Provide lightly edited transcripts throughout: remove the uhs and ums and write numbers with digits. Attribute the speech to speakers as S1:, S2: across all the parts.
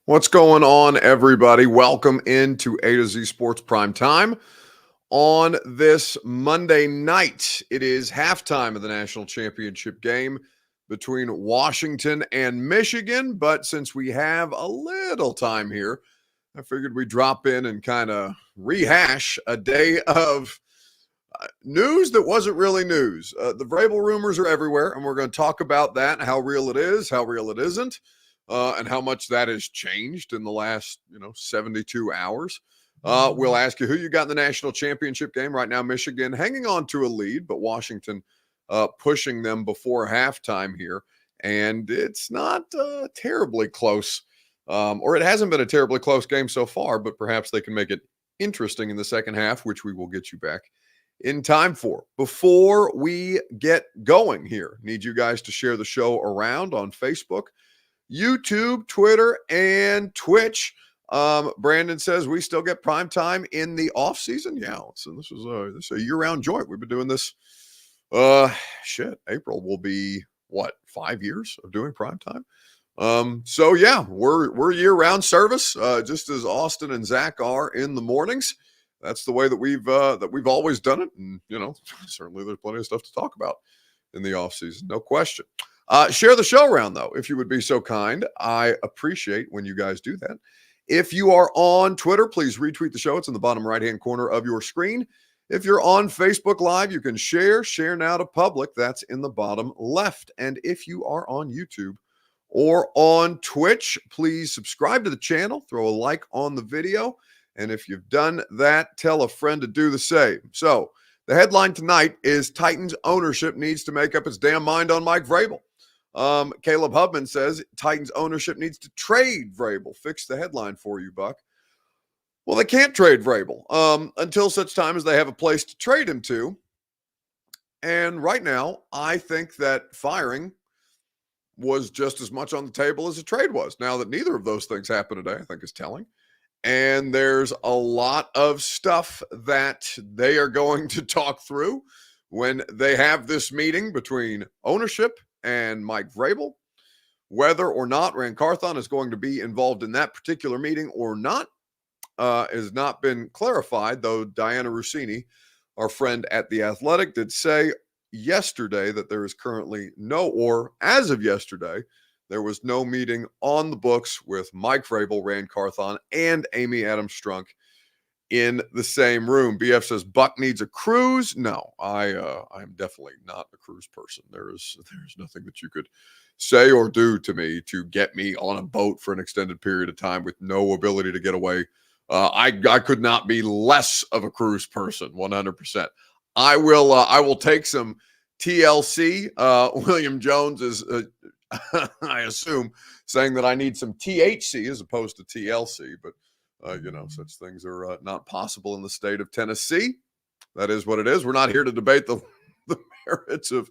S1: What's going on, everybody? Welcome into A to Z Sports Prime Time on this Monday night. It is halftime of the national championship game between Washington and Michigan. But since we have a little time here, I figured we'd drop in and kind of rehash a day of news that wasn't really news. The Vrabel rumors are everywhere, and we're going to talk about that, how real it is, how real it isn't. And how much that has changed in the last, 72 hours. We'll ask you who you got in the national championship game. Right now, Michigan hanging on to a lead, but Washington pushing them before halftime here. And it's not terribly close, or it hasn't been a terribly close game so far, but perhaps they can make it interesting in the second half, which we will get you back in time for. Before we get going here, need you guys to share the show around on Facebook, YouTube, Twitter, and Twitch. Brandon says we still get prime time in the off season. Yeah, so this is a year-round joint. We've been doing this. April will be 5 years of doing prime time. So yeah, we're year-round service, just as Austin and Zach are in the mornings. That's the way that we've always done it, and certainly there's plenty of stuff to talk about in the off season, no question. Share the show around, though, if you would be so kind. I appreciate when you guys do that. If you are on Twitter, please retweet the show. It's in the bottom right-hand corner of your screen. If you're on Facebook Live, you can share now to public. That's in the bottom left. And if you are on YouTube or on Twitch, please subscribe to the channel, throw a like on the video. And if you've done that, tell a friend to do the same. So the headline tonight is Titans ownership needs to make up its damn mind on Mike Vrabel. Caleb Hubman says Titans ownership needs to trade Vrabel. Fix the headline for you, Buck. Well, they can't trade Vrabel until such time as they have a place to trade him to. And right now, I think that firing was just as much on the table as a trade was. Now that neither of those things happen today, I think is telling. And there's a lot of stuff that they are going to talk through when they have this meeting between ownership and Mike Vrabel. Whether or not Rand Carthon is going to be involved in that particular meeting or not has not been clarified, though Diana Rossini, our friend at The Athletic, did say yesterday that there is currently as of yesterday, there was no meeting on the books with Mike Vrabel, Rand Carthon, and Amy Adams Strunk in the same room. BF says Buck needs a cruise. No, I'm definitely not a cruise person. There's nothing that you could say or do to me to get me on a boat for an extended period of time with no ability to get away. I could not be less of a cruise person. 100%. I will take some TLC. William Jones is I assume saying that I need some THC as opposed to TLC, but such things are not possible in the state of Tennessee. That is what it is. We're not here to debate the merits of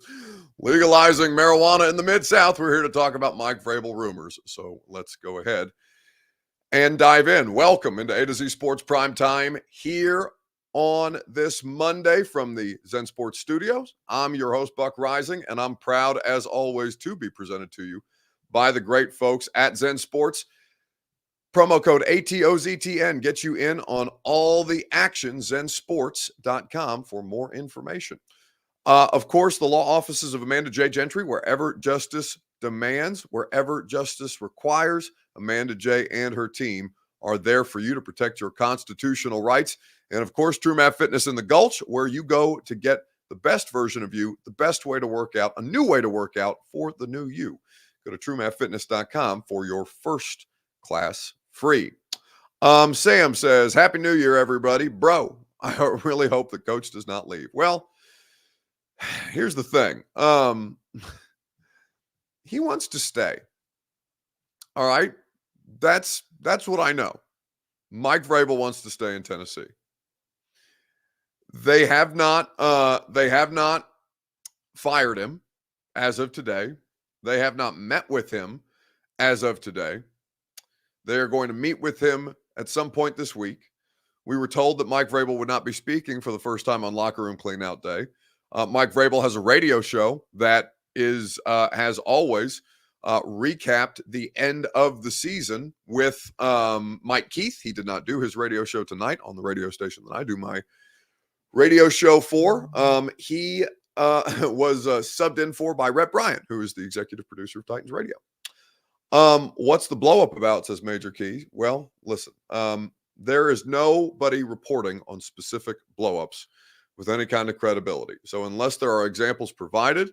S1: legalizing marijuana in the Mid-South. We're here to talk about Mike Vrabel rumors. So let's go ahead and dive in. Welcome into A to Z Sports Prime Time here on this Monday from the Zen Sports Studios. I'm your host, Buck Rising, and I'm proud, as always, to be presented to you by the great folks at Zen Sports. Promo code ATOZTN gets you in on all the action, zensports.com for more information. Of course, the law offices of Amanda J. Gentry, wherever justice demands, wherever justice requires, Amanda J. and her team are there for you to protect your constitutional rights. And of course, True Math Fitness in the Gulch, where you go to get the best version of you, the best way to work out, a new way to work out for the new you. Go to truemathfitness.com for your first class free. Sam says, Happy New Year, everybody. Bro, I really hope the coach does not leave. Well, here's the thing. He wants to stay. All right. That's what I know. Mike Vrabel wants to stay in Tennessee. They have not fired him as of today. They have not met with him as of today. They are going to meet with him at some point this week. We were told that Mike Vrabel would not be speaking for the first time on Locker Room Cleanout Day. Mike Vrabel has a radio show that has always recapped the end of the season with Mike Keith. He did not do his radio show tonight on the radio station that I do my radio show for. He was subbed in for by Rhett Bryant, who is the executive producer of Titans Radio. What's the blow up about, says Major Key? Well, listen, there is nobody reporting on specific blow ups with any kind of credibility. So unless there are examples provided,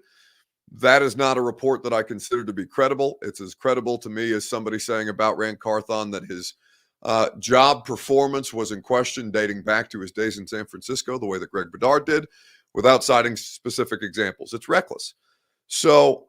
S1: that is not a report that I consider to be credible. It's as credible to me as somebody saying about Rand Carthon that his job performance was in question dating back to his days in San Francisco, the way that Greg Bedard did, without citing specific examples. It's reckless. So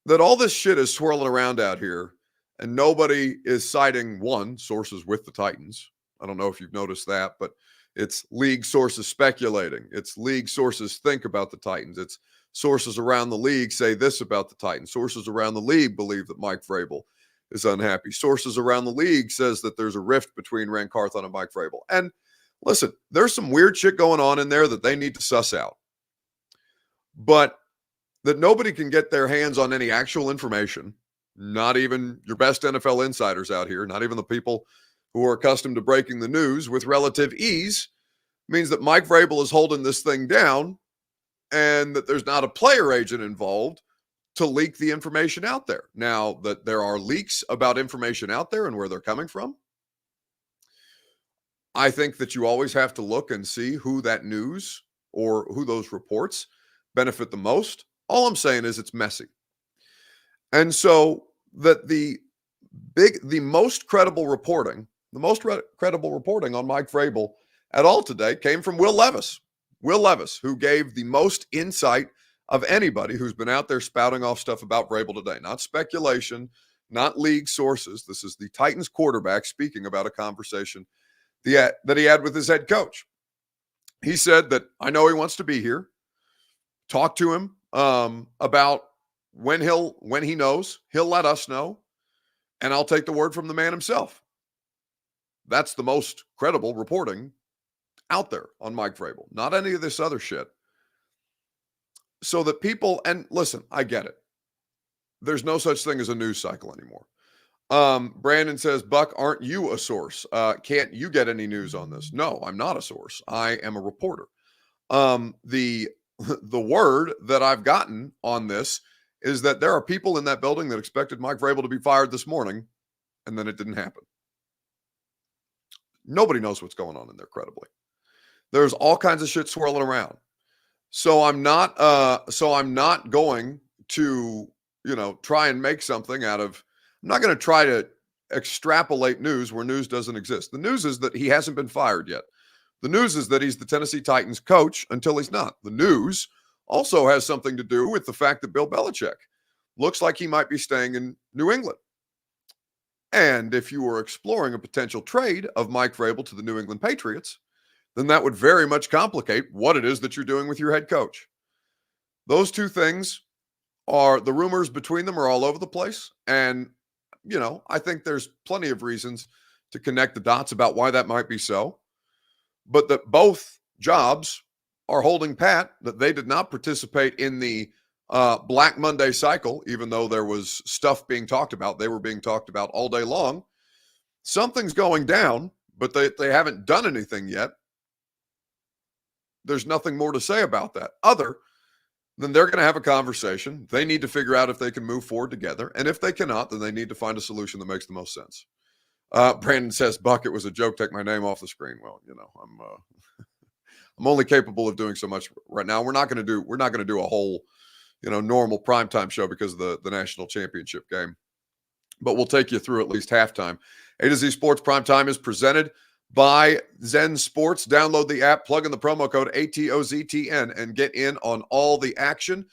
S1: that all this shit is swirling around out here and nobody is citing, one, sources with the Titans. I don't know if you've noticed that, but it's league sources speculating. It's league sources think about the Titans. It's sources around the league say this about the Titans. Sources around the league believe that Mike Vrabel is unhappy. Sources around the league says that there's a rift between Rand Carthon and Mike Vrabel. And listen, there's some weird shit going on in there that they need to suss out. But that nobody can get their hands on any actual information, not even your best NFL insiders out here, not even the people who are accustomed to breaking the news with relative ease, means that Mike Vrabel is holding this thing down and that there's not a player agent involved to leak the information out there. Now, that there are leaks about information out there and where they're coming from, I think that you always have to look and see who that news or who those reports benefit the most. All I'm saying is it's messy. And so that the most credible reporting on Mike Vrabel at all today came from Will Levis. Will Levis, who gave the most insight of anybody who's been out there spouting off stuff about Vrabel today. Not speculation, not league sources. This is the Titans quarterback speaking about a conversation that he had with his head coach. He said that, I know he wants to be here. Talk to him about when he knows, he'll let us know, and I'll take the word from the man himself. That's the most credible reporting out there on Mike Vrabel, not any of this other shit. So that people, and listen, I get it. There's no such thing as a news cycle anymore. Brandon says, Buck, aren't you a source? Can't you get any news on this? No, I'm not a source. I am a reporter. The word that I've gotten on this is that there are people in that building that expected Mike Vrabel to be fired this morning, and then it didn't happen. Nobody knows what's going on in there credibly. There's all kinds of shit swirling around. So I'm not going to, try and make something out of, I'm not going to try to extrapolate news where news doesn't exist. The news is that he hasn't been fired yet. The news is that he's the Tennessee Titans coach until he's not. The news also has something to do with the fact that Bill Belichick looks like he might be staying in New England. And if you were exploring a potential trade of Mike Vrabel to the New England Patriots, then that would very much complicate what it is that you're doing with your head coach. Those two things are, the rumors between them are all over the place. And, I think there's plenty of reasons to connect the dots about why that might be so. But that both jobs are holding pat, that they did not participate in the Black Monday cycle, even though there was stuff being talked about. They were being talked about all day long. Something's going down, but they haven't done anything yet. There's nothing more to say about that other than they're going to have a conversation. They need to figure out if they can move forward together. And if they cannot, then they need to find a solution that makes the most sense. Brandon says, Buck, it was a joke. Take my name off the screen. Well, I'm only capable of doing so much right now. We're not going to do a whole, normal primetime show because of the national championship game, but we'll take you through at least halftime. A to Z Sports Primetime is presented by Zen Sports. Download the app, plug in the promo code ATOZTN, and get in on all the action.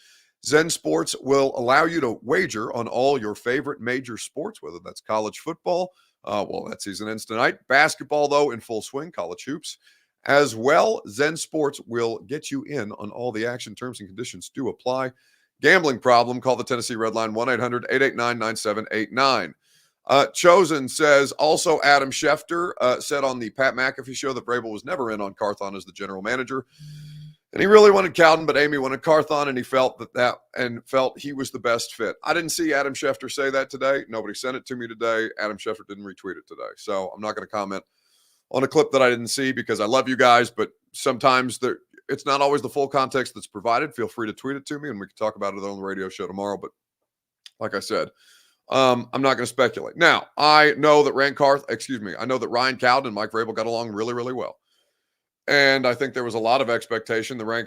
S1: Zen Sports will allow you to wager on all your favorite major sports, whether that's college football. That season ends tonight. Basketball, though, in full swing, college hoops as well. Zen Sports will get you in on all the action. Terms and conditions do apply. Gambling problem, call the Tennessee Red Line, 1-800-889-9789. Chosen says, also Adam Schefter said on the Pat McAfee show that Vrabel was never in on Carthon as the general manager. And he really wanted Cowden, but Amy wanted Carthon, and he felt felt he was the best fit. I didn't see Adam Schefter say that today. Nobody sent it to me today. Adam Schefter didn't retweet it today. So I'm not going to comment on a clip that I didn't see because I love you guys, but sometimes it's not always the full context that's provided. Feel free to tweet it to me, and we can talk about it on the radio show tomorrow. But like I said, I'm not going to speculate. Now, I know that Ryan Cowden and Mike Vrabel got along really, really well. And I think there was a lot of expectation that Ryan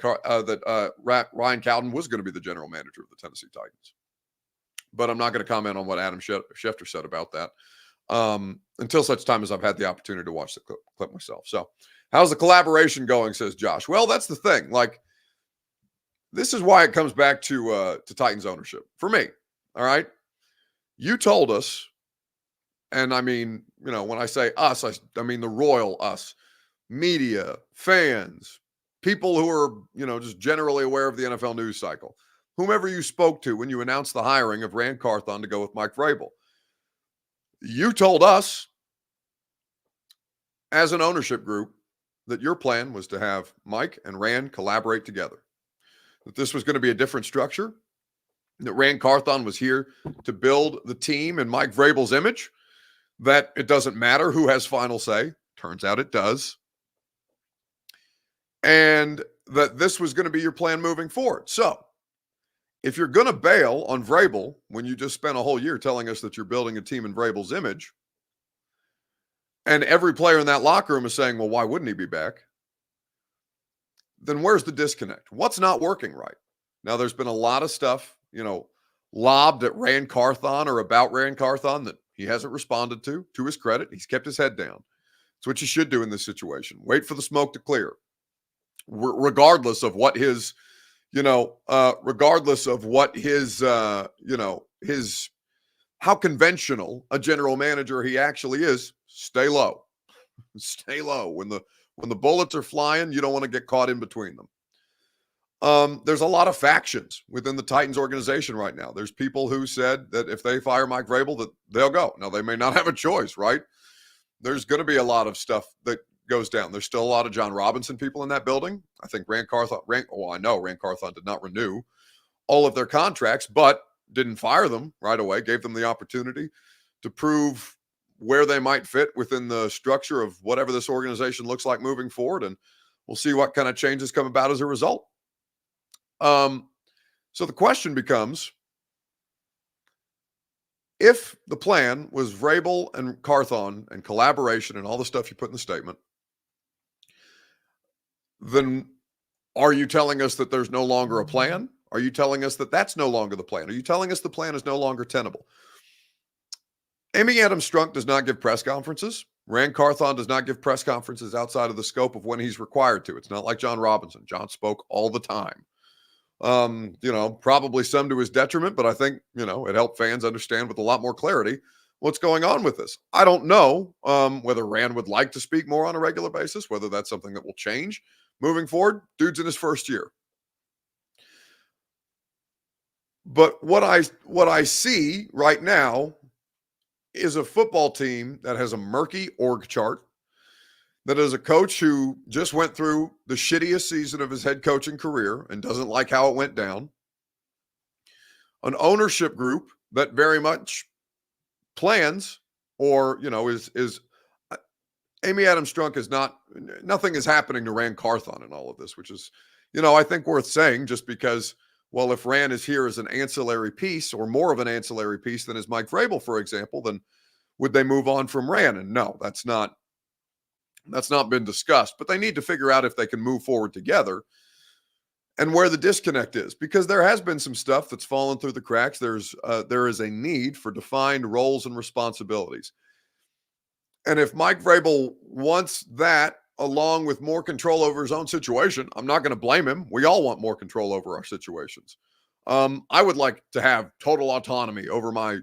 S1: Cowden was going to be the general manager of the Tennessee Titans. But I'm not going to comment on what Adam Schefter said about that until such time as I've had the opportunity to watch the clip myself. So how's the collaboration going, says Josh. Well, that's the thing. Like, this is why it comes back to Titans ownership. For me, all right? You told us, and I mean, when I say us, I mean the royal us. Media, fans, people who are, just generally aware of the NFL news cycle, whomever you spoke to when you announced the hiring of Rand Carthon to go with Mike Vrabel. You told us as an ownership group that your plan was to have Mike and Rand collaborate together, that this was going to be a different structure, that Rand Carthon was here to build the team in Mike Vrabel's image, that it doesn't matter who has final say. Turns out it does. And that this was going to be your plan moving forward. So if you're going to bail on Vrabel when you just spent a whole year telling us that you're building a team in Vrabel's image, and every player in that locker room is saying, well, why wouldn't he be back? Then where's the disconnect? What's not working right? Now, there's been a lot of stuff, lobbed at Rand Carthon or about Rand Carthon that he hasn't responded to his credit. He's kept his head down. It's what you should do in this situation. Wait for the smoke to clear. Regardless of what his how conventional a general manager he actually is, stay low. Stay low. When the bullets are flying, you don't want to get caught in between them. There's a lot of factions within the Titans organization right now. There's people who said that if they fire Mike Vrabel, that they'll go. Now, they may not have a choice, right? There's going to be a lot of stuff that goes down. There's still a lot of John Robinson people in that building. I think I know Rand Carthon did not renew all of their contracts, but didn't fire them right away, gave them the opportunity to prove where they might fit within the structure of whatever this organization looks like moving forward. And we'll see what kind of changes come about as a result. So the question becomes, if the plan was Vrabel and Carthon and collaboration and all the stuff you put in the statement, then are you telling us that there's no longer a plan? Are you telling us that that's no longer the plan? Are you telling us the plan is no longer tenable? Amy Adams Strunk does not give press conferences. Rand Carthon does not give press conferences outside of the scope of when he's required to. It's not like John Robinson. John spoke all the time. Probably some to his detriment, but I think, it helped fans understand with a lot more clarity what's going on with this. I don't know whether Rand would like to speak more on a regular basis, whether that's something that will change moving forward. Dude's in his first year. But what I see right now is a football team that has a murky org chart, that is a coach who just went through the shittiest season of his head coaching career and doesn't like how it went down, an ownership group that very much plans or, is Amy Adams Strunk is nothing is happening to Rand Carthon in all of this, which is, I think worth saying, just because, well, if Rand is here as an ancillary piece or more of an ancillary piece than is Mike Vrabel, for example, then would they move on from Rand? And no, that's not been discussed, but they need to figure out if they can move forward together and where the disconnect is, because there has been some stuff that's fallen through the cracks. There is a need for defined roles and responsibilities. And if Mike Vrabel wants that along with more control over his own situation, I'm not going to blame him. We all want more control over our situations. I would like to have total autonomy over my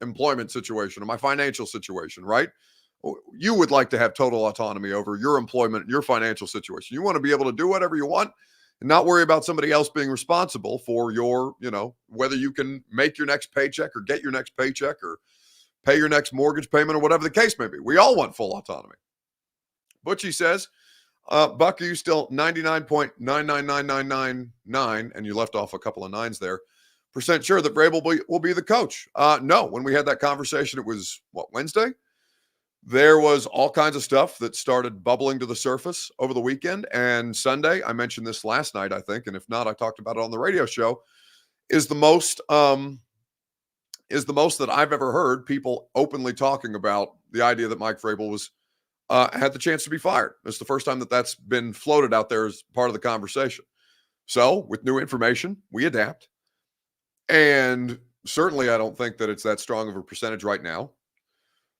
S1: employment situation or my financial situation, right? You would like to have total autonomy over your employment, your financial situation. You want to be able to do whatever you want and not worry about somebody else being responsible for your, whether you can make your next paycheck or get your next paycheck or pay your next mortgage payment or whatever the case may be. We all want full autonomy. Butchie says, Buck, are you still 99.999999, and you left off a couple of nines there, percent sure that Vrabel will be the coach? No. When we had that conversation, it was, Wednesday? There was all kinds of stuff that started bubbling to the surface over the weekend. And Sunday, I mentioned this last night, I think, and if not, I talked about it on the radio show, is the most that I've ever heard people openly talking about the idea that Mike Vrabel was had the chance to be fired. It's the first time that that's been floated out there as part of the conversation. So with new information, we adapt. And certainly I don't think that it's that strong of a percentage right now.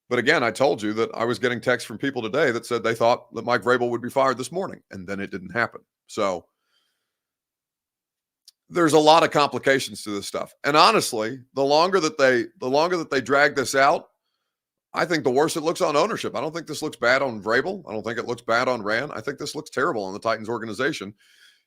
S1: But again, I told you that I was getting texts from people today that said they thought that Mike Vrabel would be fired this morning, and then it didn't happen. So there's a lot of complications to this stuff. And honestly, the longer that they drag this out, I think the worse it looks on ownership. I don't think this looks bad on Vrabel. I don't think it looks bad on Rand. I think this looks terrible on the Titans organization.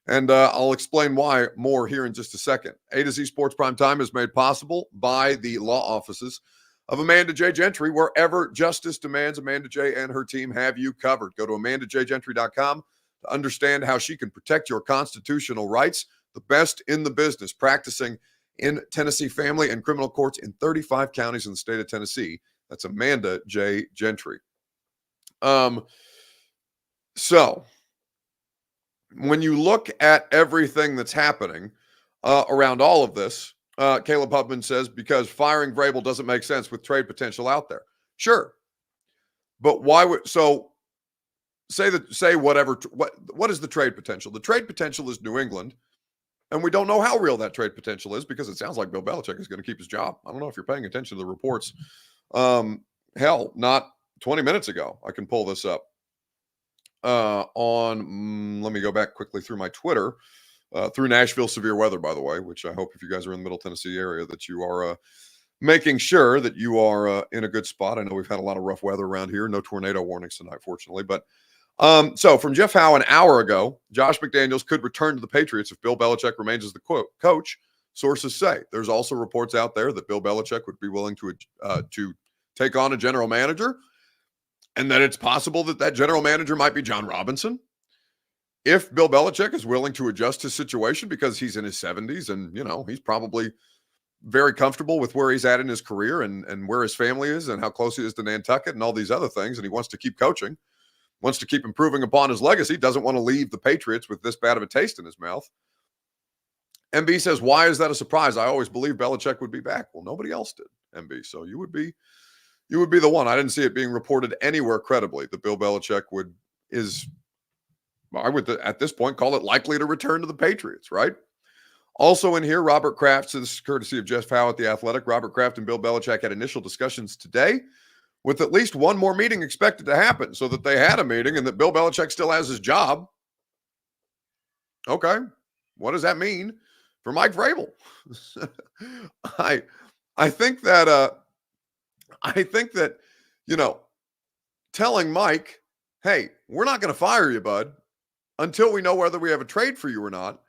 S1: And I'll explain why more here in just a second. A to Z Sports Prime Time is made possible by the law offices of Amanda J. Gentry. Wherever justice demands, Amanda J. and her team have you covered. Go to AmandaJGentry.com to understand how she can protect your constitutional rights. The best in the business, practicing in Tennessee family and criminal courts in 35 counties in the state of Tennessee. That's Amanda J. Gentry. So when you look at everything that's happening around all of this, Caleb Hubman says, because firing Vrabel doesn't make sense with trade potential out there. Sure. But why would, so say what is the trade potential? The trade potential is New England. And we don't know how real that trade potential is because it sounds like Bill Belichick is going to keep his job. I don't know if you're paying attention to the reports. Not 20 minutes ago. I can pull this up let me go back quickly through my Twitter, through Nashville severe weather, by the way, which I hope if you guys are in the Middle Tennessee area that you are making sure that you are in a good spot. I know we've had a lot of rough weather around here. No tornado warnings tonight, fortunately, but so from Jeff Howe an hour ago, Josh McDaniels could return to the Patriots if Bill Belichick remains as the coach, sources say. There's also reports out there that Bill Belichick would be willing to take on a general manager, and that it's possible that that general manager might be John Robinson. If Bill Belichick is willing to adjust his situation because he's in his 70s and, he's probably very comfortable with where he's at in his career and where his family is and how close he is to Nantucket and all these other things, and he wants to keep coaching, wants to keep improving upon his legacy, doesn't want to leave the Patriots with this bad of a taste in his mouth. MB says, why is that a surprise? I always believed Belichick would be back. Well, nobody else did, MB. So you would be the one. I didn't see it being reported anywhere credibly that Bill Belichick I would at this point call it likely to return to the Patriots, right? Also in here, Robert Kraft, so this is courtesy of Jeff Howe at The Athletic. Robert Kraft and Bill Belichick had initial discussions today with at least one more meeting expected to happen, so that they had a meeting and that Bill Belichick still has his job. Okay. What does that mean for Mike Vrabel? I think that telling Mike, hey, we're not going to fire you, bud, until we know whether we have a trade for you or not,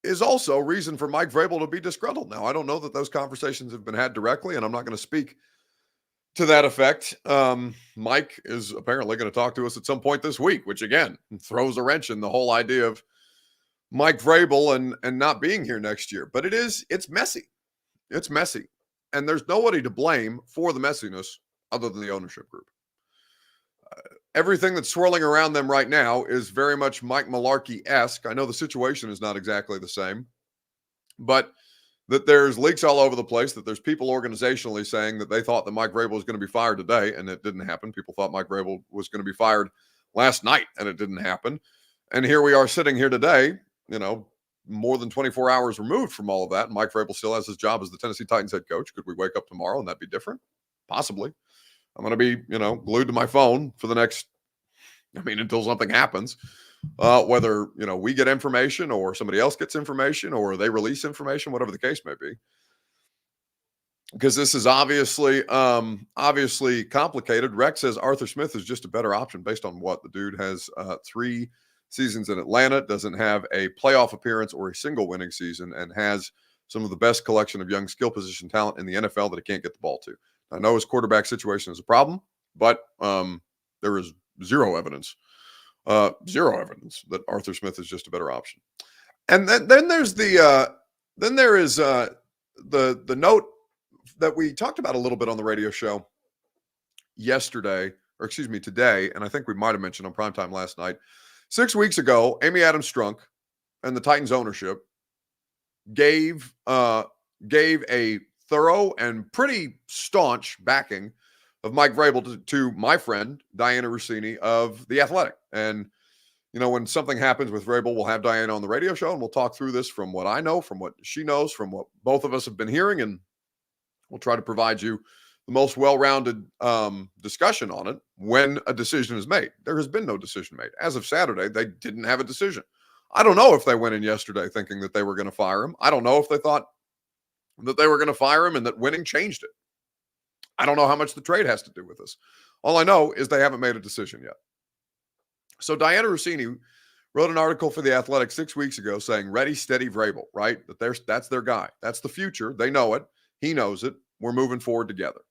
S1: is also reason for Mike Vrabel to be disgruntled. Now, I don't know that those conversations have been had directly, and I'm not going to speak to that effect. Mike is apparently going to talk to us at some point this week, which again throws a wrench in the whole idea of Mike Vrabel and not being here next year. But it's messy. It's messy. And there's nobody to blame for the messiness other than the ownership group. Everything that's swirling around them right now is very much Mike Mularkey-esque. I know the situation is not exactly the same, but that there's leaks all over the place, that there's people organizationally saying that they thought that Mike Vrabel was going to be fired today, and it didn't happen. People thought Mike Vrabel was going to be fired last night, and it didn't happen. And here we are sitting here today, more than 24 hours removed from all of that, and Mike Vrabel still has his job as the Tennessee Titans head coach. Could we wake up tomorrow and that'd be different? Possibly. I'm going to be, glued to my phone for the next, until something happens, whether, we get information or somebody else gets information or they release information, whatever the case may be. Because this is obviously complicated. Rex says Arthur Smith is just a better option based on what the dude has 3 seasons in Atlanta, doesn't have a playoff appearance or a single winning season, and has some of the best collection of young skill position talent in the NFL that he can't get the ball to. I know his quarterback situation is a problem, but there is zero evidence Zero evidence that Arthur Smith is just a better option. And then there's then there is the note that we talked about a little bit on the radio show yesterday, or excuse me, today, and I think we might have mentioned on primetime last night. 6 weeks ago, Amy Adams Strunk and the Titans ownership gave a thorough and pretty staunch backing of Mike Vrabel to my friend Diana Rossini of The Athletic. And when something happens with Vrabel, we'll have Diana on the radio show and we'll talk through this from what I know, from what she knows, from what both of us have been hearing, and we'll try to provide you the most well-rounded discussion on it when a decision is made. There has been no decision made. As of Saturday, they didn't have a decision. I don't know if they went in yesterday thinking that they were going to fire him. I don't know if they thought that they were going to fire him and that winning changed it. I don't know how much the trade has to do with this. All I know is they haven't made a decision yet. So Diana Rossini wrote an article for The Athletic 6 weeks ago saying, ready, steady, Vrabel, right? That's their guy. That's the future. They know it. He knows it. We're moving forward together.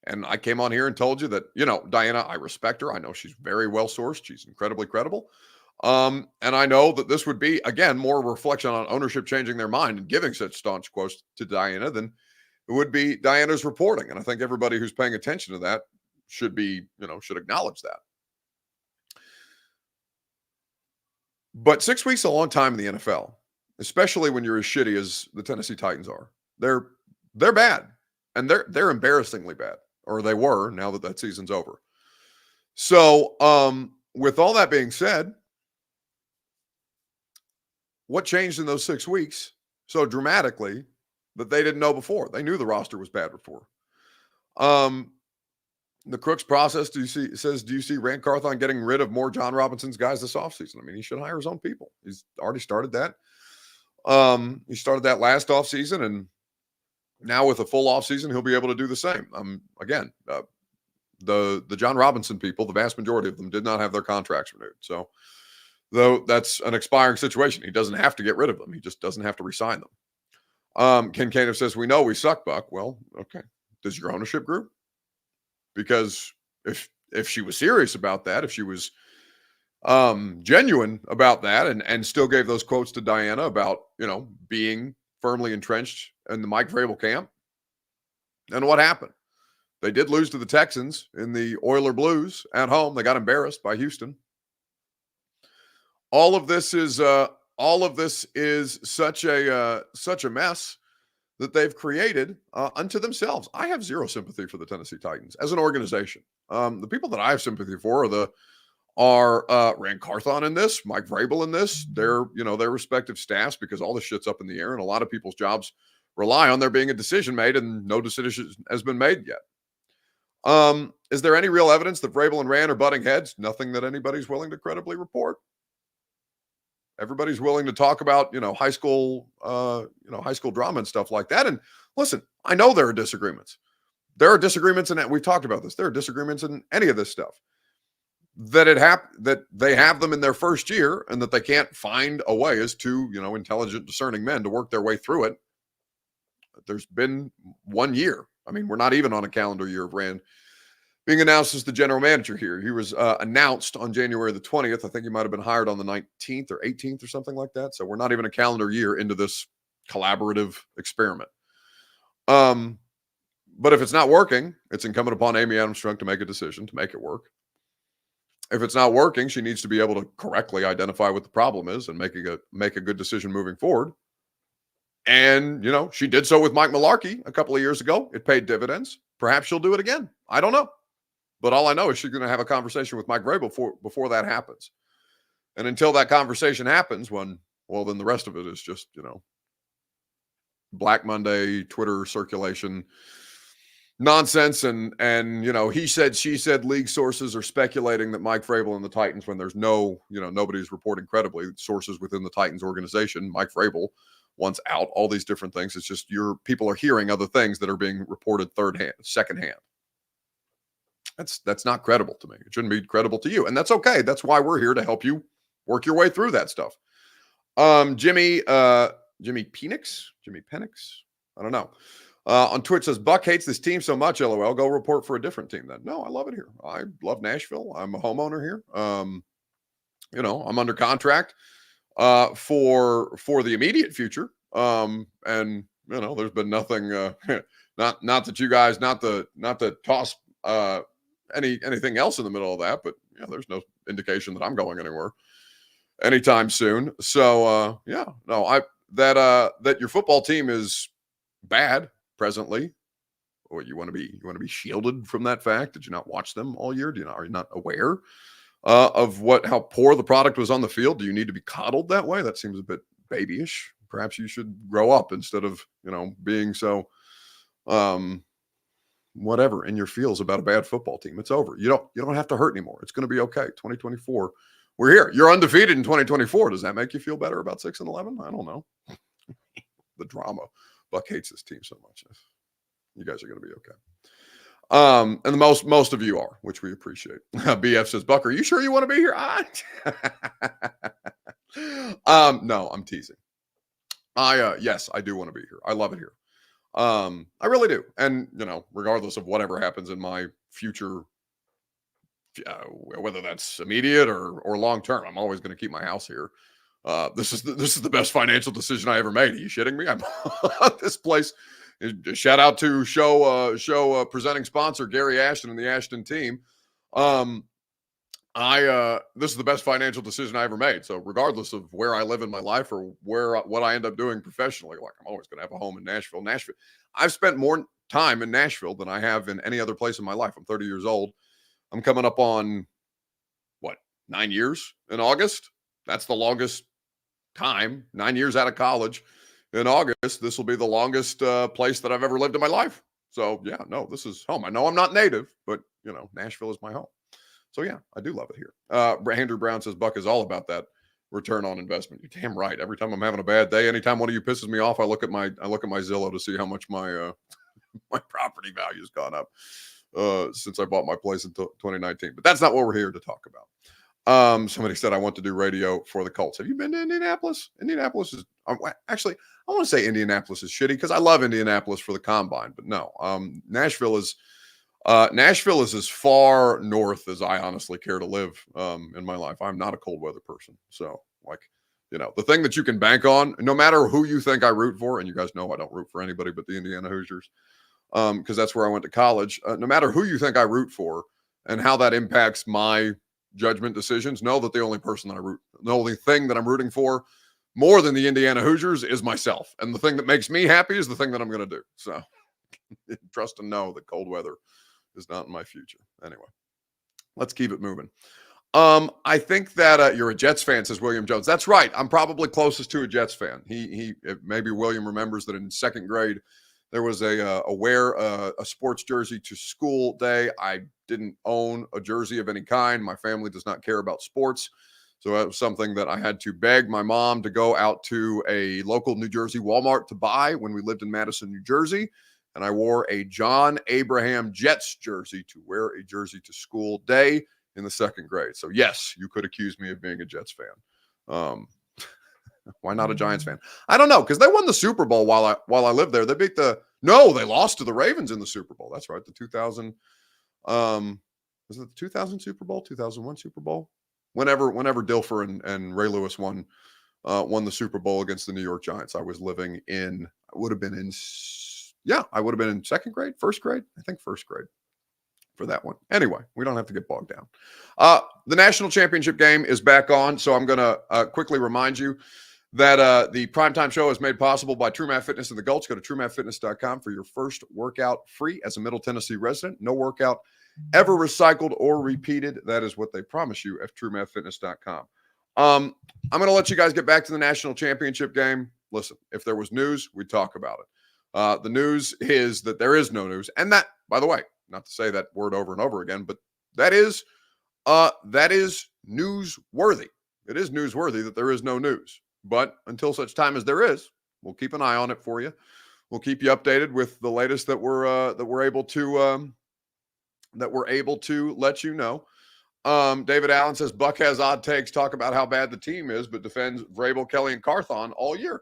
S1: And I came on here and told you that, Diana, I respect her. I know she's very well sourced. She's incredibly credible. And I know that this would be, again, more a reflection on ownership changing their mind and giving such staunch quotes to Diana than it would be Diana's reporting. And I think everybody who's paying attention to that should acknowledge that. But 6 weeks is a long time in the NFL, especially when you're as shitty as the Tennessee Titans are. They're bad, and they're embarrassingly bad, or they were. Now that season's over. So, with all that being said, what changed in those 6 weeks so dramatically that they didn't know before? They knew the roster was bad before. The Crooks process, do you see Rand Carthon getting rid of more John Robinson's guys this offseason? I mean, he should hire his own people. He's already started that. He started that last offseason, and now with a full offseason, he'll be able to do the same. Again, the John Robinson people, the vast majority of them did not have their contracts renewed. So, though that's an expiring situation, he doesn't have to get rid of them. He just doesn't have to re-sign them. Ken Caniff says, we know we suck, Buck. Well, okay. Does your ownership group? Because if she was serious about that, if she was genuine about that and still gave those quotes to Diana about, being firmly entrenched in the Mike Vrabel camp, then what happened? They did lose to the Texans in the Oiler Blues at home. They got embarrassed by Houston. All of this is such a mess that they've created unto themselves. I have zero sympathy for the Tennessee Titans as an organization. The people that I have sympathy for are Rand Carthon in this, Mike Vrabel in this, their respective staffs, because all this shit's up in the air and a lot of people's jobs rely on there being a decision made, and no decision has been made yet. Is there any real evidence that Vrabel and Rand are butting heads? Nothing that anybody's willing to credibly report. Everybody's willing to talk about, high school drama and stuff like that. And listen, I know there are disagreements. There are disagreements in that. We've talked about this. There are disagreements in any of this stuff. That they have them in their first year, and that they can't find a way as two, intelligent, discerning men to work their way through it. There's been 1 year. I mean, we're not even on a calendar year of Rand being announced as the general manager here. He was announced on January the 20th. I think he might have been hired on the 19th or 18th or something like that. So we're not even a calendar year into this collaborative experiment. But if it's not working, it's incumbent upon Amy Adams Strunk to make a decision to make it work. If it's not working, she needs to be able to correctly identify what the problem is and make a good decision moving forward. And, she did so with Mike Mularkey a couple of years ago. It paid dividends. Perhaps she'll do it again. I don't know. But all I know is she's going to have a conversation with Mike Vrabel before that happens. And until that conversation happens, then the rest of it is just, Black Monday, Twitter circulation nonsense. And he said, she said, league sources are speculating that Mike Vrabel and the Titans, when there's nobody's reporting credibly, sources within the Titans organization, Mike Vrabel wants out, all these different things. It's just people are hearing other things that are being reported secondhand. That's not credible to me. It shouldn't be credible to you. And that's okay. That's why we're here, to help you work your way through that stuff. Jimmy Penix, I don't know. On Twitch says, Buck hates this team so much, LOL. Go report for a different team then. No, I love it here. I love Nashville. I'm a homeowner here. I'm under contract for the immediate future. And there's been nothing not that you guys not to toss anything else in the middle of that, but there's no indication that I'm going anywhere anytime soon. So that your football team is bad presently. Or you want to be shielded from that fact? Did you not watch them all year? Are you not aware of how poor the product was on the field? Do you need to be coddled that way? That seems a bit babyish. Perhaps you should grow up instead of being so whatever in your feels about a bad football team. It's over. You don't have to hurt anymore. It's going to be okay. 2024. We're here. You're undefeated in 2024. Does that make you feel better about 6-11? I don't know. The drama. Buck hates this team so much. You guys are going to be okay. And the most of you are, which we appreciate. BF says, Buck, are you sure you want to be here? No, I'm teasing. Yes, I do want to be here. I love it here. I really do. And, regardless of whatever happens in my future, whether that's immediate or long-term, I'm always going to keep my house here. This is the best financial decision I ever made. Are you shitting me? I'm this place. Shout out to show presenting sponsor Gary Ashton and the Ashton team. This is the best financial decision I ever made. So regardless of where I live in my life or what I end up doing professionally, like I'm always going to have a home in Nashville. I've spent more time in Nashville than I have in any other place in my life. I'm 30 years old. I'm coming up on 9 years in August. That's the longest time. 9 years out of college. In August, this will be the longest place that I've ever lived in my life. So this is home. I know I'm not native, but Nashville is my home. So I do love it here. Andrew Brown says Buck is all about that return on investment. You're damn right. Every time I'm having a bad day, anytime one of you pisses me off, I look at my Zillow to see how much my my property value has gone up since I bought my place in 2019. But that's not what we're here to talk about. Somebody said I want to do radio for the Colts. Have you been to Indianapolis? Indianapolis is actually, I want to say Indianapolis is shitty because I love Indianapolis for the combine, but no. Nashville is as far north as I honestly care to live in my life. I'm not a cold weather person. So the thing that you can bank on, no matter who you think I root for, and you guys know I don't root for anybody but the Indiana Hoosiers, because that's where I went to college. No matter who you think I root for and how that impacts my judgment decisions, know that the only thing that I'm rooting for more than the Indiana Hoosiers is myself. And the thing that makes me happy is the thing that I'm going to do. So trust and know that cold weather is not in my future. Anyway, let's keep it moving. I think that you're a Jets fan, says William Jones. That's right. I'm probably closest to a Jets fan. He maybe William remembers that in second grade, there was a wear a sports jersey to school day. I didn't own a jersey of any kind. My family does not care about sports. So that was something that I had to beg my mom to go out to a local New Jersey Walmart to buy when we lived in Madison, New Jersey. And I wore a John Abraham Jets jersey to wear a jersey to school day in the second grade. So yes, you could accuse me of being a Jets fan. Why not a Giants fan? I don't know, because they won the Super Bowl while I lived there. They lost to the Ravens in the Super Bowl. That's right. The 2000, was it the 2000 Super Bowl, 2001 Super Bowl? Whenever Dilfer and Ray Lewis won the Super Bowl against the New York Giants, I was living in, I would have been in second grade, first grade. I think first grade for that one. Anyway, we don't have to get bogged down. The national championship game is back on. So I'm going to quickly remind you that the primetime show is made possible by True Math Fitness and the Gulch. Go to truemathfitness.com for your first workout free as a Middle Tennessee resident. No workout ever recycled or repeated. That is what they promise you at truemathfitness.com. I'm going to let you guys get back to the national championship game. Listen, if there was news, we'd talk about it. The news is that there is no news. And that, by the way, not to say that word over and over again, but that is newsworthy. It is newsworthy that there is no news. But until such time as there is, we'll keep an eye on it for you. We'll keep you updated with the latest that we're able to let you know. David Allen says Buck has odd takes, talk about how bad the team is, but defends Vrabel, Kelly, and Carthon all year.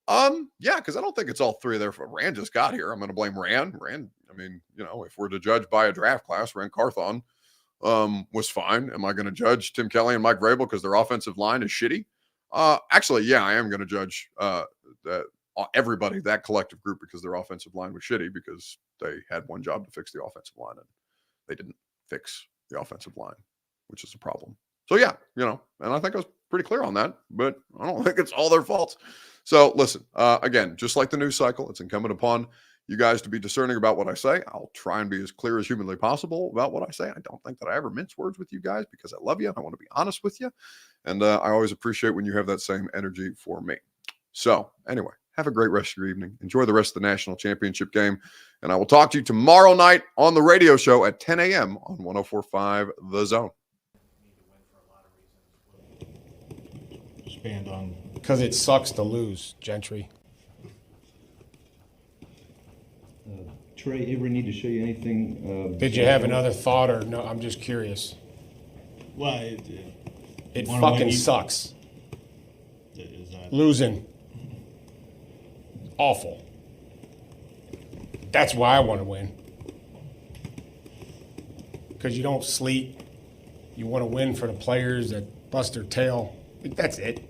S1: Yeah, because I don't think it's all three there. For Rand just got here. I'm going to blame Rand. I mean, if we're to judge by a draft class, Rand Carthon was fine. Am I going to judge Tim Kelly and Mike Vrabel because their offensive line is shitty? Actually, yeah, I am going to judge everybody, that collective group, because their offensive line was shitty because they had one job to fix the offensive line and they didn't fix the offensive line, which is a problem. So yeah, and I think I was pretty clear on that, but I don't think it's all their faults. So listen, again, just like the news cycle, it's incumbent upon you guys to be discerning about what I say. I'll try and be as clear as humanly possible about what I say. I don't think that I ever mince words with you guys because I love you and I want to be honest with you. And I always appreciate when you have that same energy for me. So anyway, have a great rest of your evening. Enjoy the rest of the national championship game. And I will talk to you tomorrow night on the radio show at 10 a.m. on 104.5 The Zone.
S2: Expand on.
S3: Because it sucks to lose, Gentry.
S2: Trey, ever need to show you anything?
S3: Did you have another thought or no? I'm just curious.
S2: Well,
S3: it fucking sucks. Losing. Awful. That's why I want to win. Because you don't sleep. You want to win for the players that bust their tail. That's it.